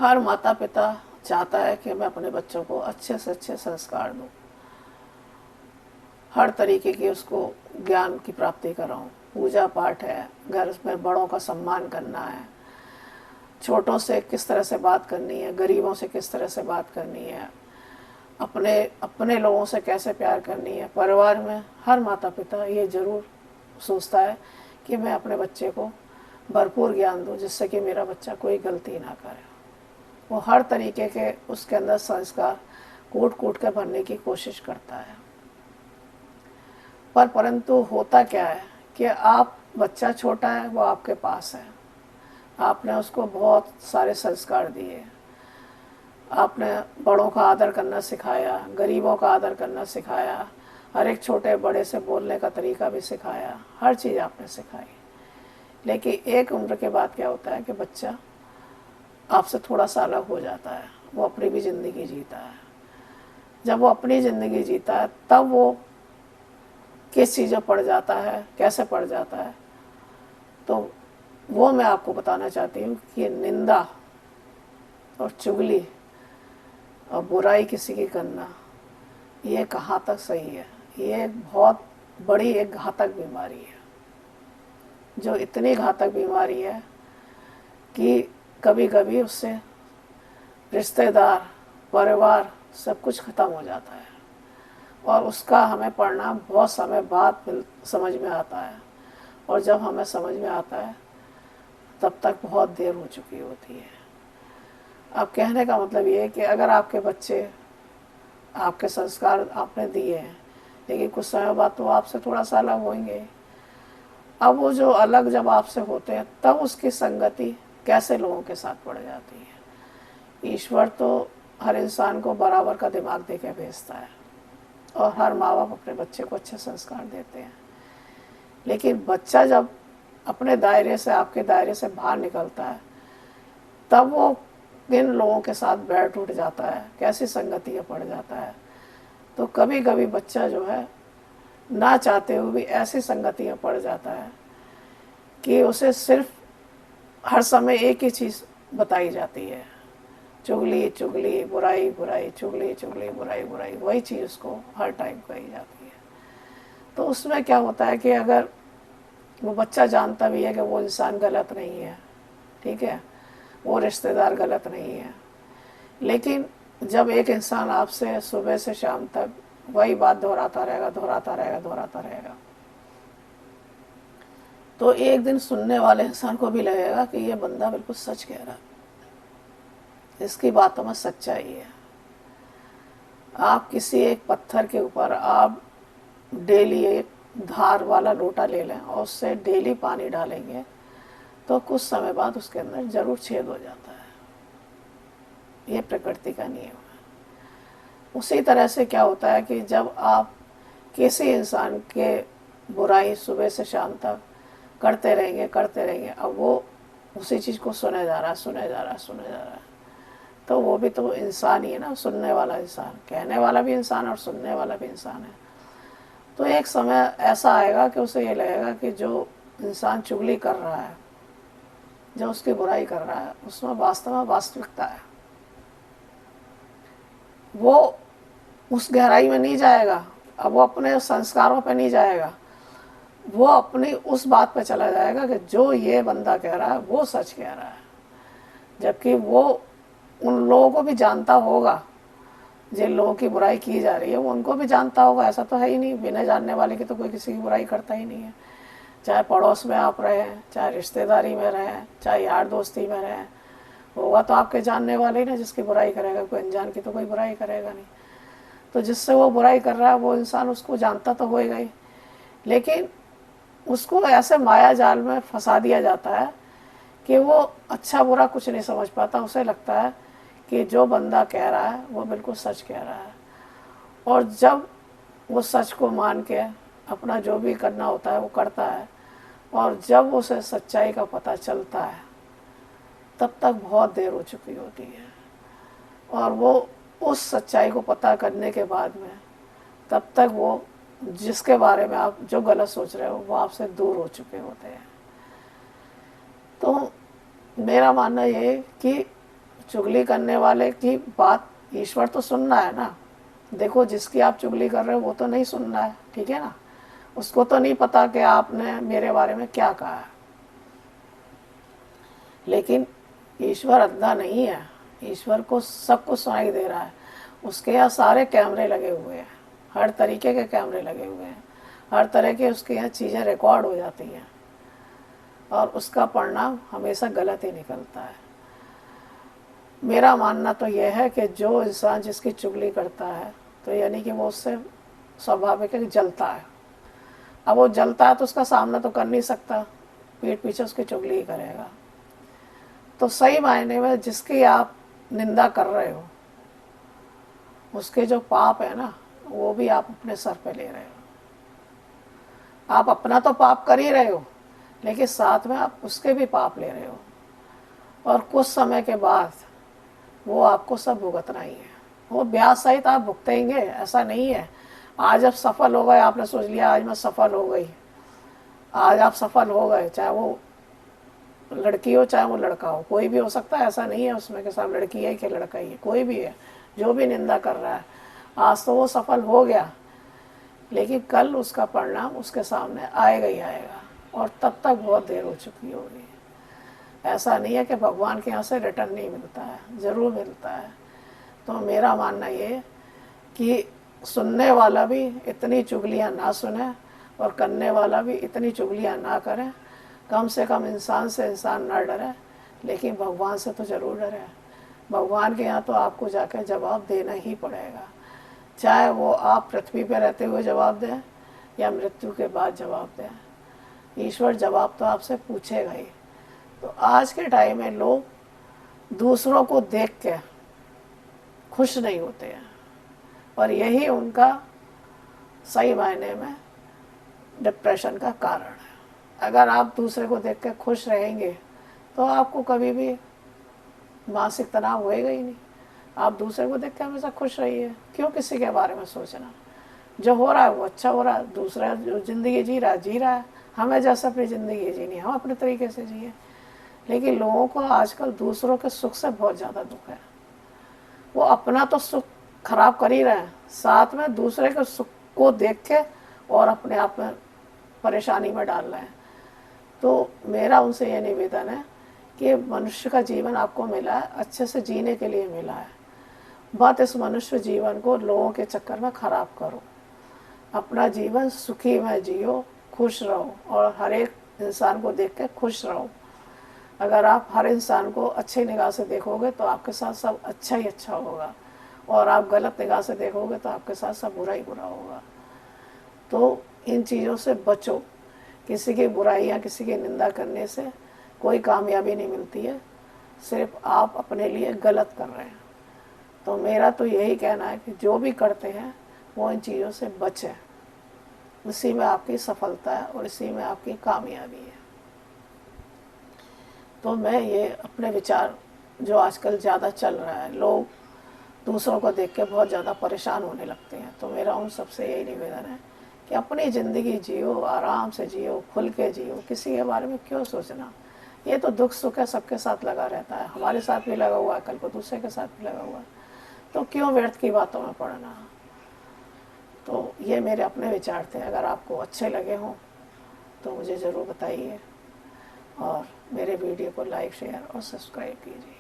हर माता पिता चाहता है कि मैं अपने बच्चों को अच्छे से अच्छे संस्कार दूं, हर तरीके की उसको ज्ञान की प्राप्ति कराऊं। पूजा पाठ है, घर में बड़ों का सम्मान करना है, छोटों से किस तरह से बात करनी है, गरीबों से किस तरह से बात करनी है, अपने अपने लोगों से कैसे प्यार करनी है। परिवार में हर माता पिता ये ज़रूर सोचता है कि मैं अपने बच्चे को भरपूर ज्ञान दूं, जिससे कि मेरा बच्चा कोई गलती ना करे। वो हर तरीके के उसके अंदर संस्कार कूट कूट कर भरने की कोशिश करता है। परंतु होता क्या है कि आप बच्चा छोटा है, वो आपके पास है, आपने उसको बहुत सारे संस्कार दिए, आपने बड़ों का आदर करना सिखाया, गरीबों का आदर करना सिखाया, हर एक छोटे बड़े से बोलने का तरीका भी सिखाया, हर चीज़ आपने सिखाई। लेकिन एक उम्र के बाद क्या होता है कि बच्चा आपसे थोड़ा सा अलग हो जाता है, वो अपनी भी ज़िंदगी जीता है। जब वो अपनी ज़िंदगी जीता है तब वो किस चीज़ में पड़ जाता है, कैसे पड़ जाता है, तो वो मैं आपको बताना चाहती हूँ कि निंदा और चुगली और बुराई किसी की करना, ये कहाँ तक सही है। ये बहुत बड़ी एक घातक बीमारी है, जो इतनी घातक बीमारी है कि कभी कभी उससे रिश्तेदार, परिवार सब कुछ ख़त्म हो जाता है, और उसका हमें परिणाम बहुत समय बाद समझ में आता है। और जब हमें समझ में आता है तब तक बहुत देर हो चुकी होती है। अब कहने का मतलब ये है कि अगर आपके बच्चे, आपके संस्कार आपने दिए हैं, लेकिन कुछ समय बाद तो आपसे थोड़ा सा अलग होंगे। अब वो जो अलग जब आपसे होते हैं तब उसकी संगति कैसे लोगों के साथ पड़ जाती है। ईश्वर तो हर इंसान को बराबर का दिमाग दे के भेजता है, और हर माँ बाप अपने बच्चे को अच्छे संस्कार देते हैं। लेकिन बच्चा जब अपने दायरे से, आपके दायरे से बाहर निकलता है, तब वो किन लोगों के साथ बैठ उठ जाता है, कैसी संगति में पड़ जाता है। तो कभी कभी बच्चा जो है ना चाहते हुए भी ऐसी संगति में पड़ जाता है कि उसे सिर्फ हर समय एक ही चीज़ बताई जाती है, चुगली चुगली, बुराई बुराई, चुगली चुगली, बुराई बुराई, वही चीज़ उसको हर टाइम कही जाती है। तो उसमें क्या होता है कि अगर वो बच्चा जानता भी है कि वो इंसान गलत नहीं है, ठीक है, वो रिश्तेदार गलत नहीं है, लेकिन जब एक इंसान आपसे सुबह से शाम तक वही बात दोहराता रहेगा, दोहराता रहेगा, दोहराता रहेगा, तो एक दिन सुनने वाले इंसान को भी लगेगा कि ये बंदा बिल्कुल सच कह रहा है, इसकी बातों में सच्चाई है। आप किसी एक पत्थर के ऊपर आप डेली एक धार वाला लोटा ले लें और उससे डेली पानी डालेंगे, तो कुछ समय बाद उसके अंदर जरूर छेद हो जाता है। ये प्रकृति का नियम है। उसी तरह से क्या होता है कि जब आप किसी इंसान के बुराई सुबह से शाम तक करते रहेंगे, करते रहेंगे, अब वो उसी चीज़ को सुने जा रहा है, सुने जा रहा है, सुने जा रहा है, तो वो भी तो इंसान ही है ना, सुनने वाला इंसान, कहने वाला भी इंसान और सुनने वाला भी इंसान है। तो एक समय ऐसा आएगा कि उसे ये लगेगा कि जो इंसान चुगली कर रहा है, जो उसकी बुराई कर रहा है, उसमें वास्तव में वास्तविकता है। वो उस गहराई में नहीं जाएगा, अब वो अपने संस्कारों पे नहीं जाएगा, वो अपनी उस बात पे चला जाएगा कि जो ये बंदा कह रहा है वो सच कह रहा है। जबकि वो उन लोगों को भी जानता होगा, जिन लोगों की बुराई की जा रही है वो उनको भी जानता होगा। ऐसा तो है ही नहीं, बिना जानने वाले की तो कोई किसी की बुराई करता ही नहीं है। चाहे पड़ोस में आप रहें, चाहे रिश्तेदारी में रहें, चाहे यार दोस्ती में रहें, होगा तो आपके जानने वाले ही ना जिसकी बुराई करेगा, कोई अनजान की तो कोई बुराई करेगा नहीं। तो जिससे वो बुराई कर रहा है वो इंसान उसको जानता तो होएगा ही, लेकिन उसको ऐसे माया जाल में फंसा दिया जाता है कि वो अच्छा बुरा कुछ नहीं समझ पाता। उसे लगता है कि जो बंदा कह रहा है वो बिल्कुल सच कह रहा है, और जब वो सच को मान के अपना जो भी करना होता है वो करता है, और जब उसे सच्चाई का पता चलता है तब तक बहुत देर हो चुकी होती है, और वो उस सच्चाई को पता करने के बाद में तब तक वो जिसके बारे में आप जो गलत सोच रहे हो वो आपसे दूर हो चुके होते हैं। तो मेरा मानना ये है कि चुगली करने वाले की बात ईश्वर तो सुनना है ना। देखो, जिसकी आप चुगली कर रहे हो वो तो नहीं सुनना है, ठीक है ना। उसको तो नहीं पता कि आपने मेरे बारे में क्या कहा है। लेकिन ईश्वर अंधा नहीं है, ईश्वर को सब कुछ सुनाई दे रहा है। उसके यहाँ सारे कैमरे लगे हुए हैं, हर तरीके के कैमरे लगे हुए हैं, हर तरह के उसके यहाँ चीज़ें रिकॉर्ड हो जाती हैं और उसका परिणाम हमेशा गलत ही निकलता है। मेरा मानना तो यह है कि जो इंसान जिसकी चुगली करता है तो यानी कि वो उससे स्वाभाविक है कि जलता है। अब वो जलता है तो उसका सामना तो कर नहीं सकता, पीठ पीछे उसकी चुगली ही करेगा। तो सही मायने में जिसकी आप निंदा कर रहे हो उसके जो पाप है ना, वो भी आप अपने सर पे ले रहे हो। आप अपना तो पाप कर ही रहे हो, लेकिन साथ में आप उसके भी पाप ले रहे हो, और कुछ समय के बाद वो आपको सब भुगतना ही है। वो ब्याज सहित आप भुगतेंगे, ऐसा नहीं है। आज आप सफल हो गए, आपने सोच लिया आज मैं सफल हो गई, आज आप सफल हो गए, चाहे वो लड़की हो चाहे वो लड़का हो, कोई भी हो सकता है, ऐसा नहीं है उसमें कि सब लड़की है कि लड़का ही है, कोई भी है जो भी निंदा कर रहा है। आज तो वो सफल हो गया, लेकिन कल उसका परिणाम उसके सामने आएगा ही आएगा, और तब तक बहुत देर हो चुकी होगी। ऐसा नहीं है कि भगवान के यहाँ से रिटर्न नहीं मिलता है, ज़रूर मिलता है। तो मेरा मानना ये कि सुनने वाला भी इतनी चुगलियाँ ना सुने और करने वाला भी इतनी चुगलियाँ ना करे। कम से कम इंसान से इंसान ना डरे, लेकिन भगवान से तो ज़रूर डरे। भगवान के यहाँ तो आपको जाकर जवाब देना ही पड़ेगा, चाहे वो आप पृथ्वी पर रहते हुए जवाब दें या मृत्यु के बाद जवाब दें। ईश्वर जवाब तो आपसे पूछेगा ही। तो आज के टाइम में लोग दूसरों को देख के खुश नहीं होते हैं, और यही उनका सही मायने में डिप्रेशन का कारण है। अगर आप दूसरे को देख के खुश रहेंगे तो आपको कभी भी मानसिक तनाव होएगा ही नहीं। आप दूसरे को देख के हमेशा खुश रहिए, क्यों किसी के बारे में सोचना। जो हो रहा है वो अच्छा हो रहा है, दूसरा जो ज़िंदगी जी रहा है, हमें जैसे अपनी ज़िंदगी जीनी है हम अपने तरीके से जिए। लेकिन लोगों को आजकल दूसरों के सुख से बहुत ज़्यादा दुख है। वो अपना तो सुख खराब कर ही रहे हैं, साथ में दूसरे के सुख को देख के और अपने आप में परेशानी में डाल रहे हैं। तो मेरा उनसे ये निवेदन है कि मनुष्य का जीवन आपको मिला है, अच्छे से जीने के लिए मिला है। बात इस मनुष्य जीवन को लोगों के चक्कर में ख़राब करो। अपना जीवन सुखी में जियो, खुश रहो, और हर एक इंसान को देख के खुश रहो। अगर आप हर इंसान को अच्छी निगाह से देखोगे तो आपके साथ सब अच्छा ही अच्छा होगा, और आप गलत निगाह से देखोगे तो आपके साथ सब बुरा ही बुरा होगा। तो इन चीज़ों से बचो। किसी की बुराई या किसी की निंदा करने से कोई कामयाबी नहीं मिलती है, सिर्फ आप अपने लिए गलत कर रहे हैं। तो मेरा तो यही कहना है कि जो भी करते हैं वो इन चीज़ों से बचें। इसी में आपकी सफलता है और इसी में आपकी कामयाबी है। तो मैं ये अपने विचार, जो आजकल ज़्यादा चल रहा है, लोग दूसरों को देख के बहुत ज़्यादा परेशान होने लगते हैं, तो मेरा उन सबसे यही निवेदन है कि अपनी ज़िंदगी जियो, आराम से जियो, खुल के जियो। किसी के बारे में क्यों सोचना। ये तो दुख सुख है, सबके साथ लगा रहता है, हमारे साथ भी लगा हुआ है, कल को दूसरे के साथ भी लगा हुआ है। तो क्यों व्यर्थ की बातों में पड़ना। तो ये मेरे अपने विचार थे। अगर आपको अच्छे लगे हों तो मुझे ज़रूर बताइए, और मेरे वीडियो को लाइक, शेयर और सब्सक्राइब कीजिए।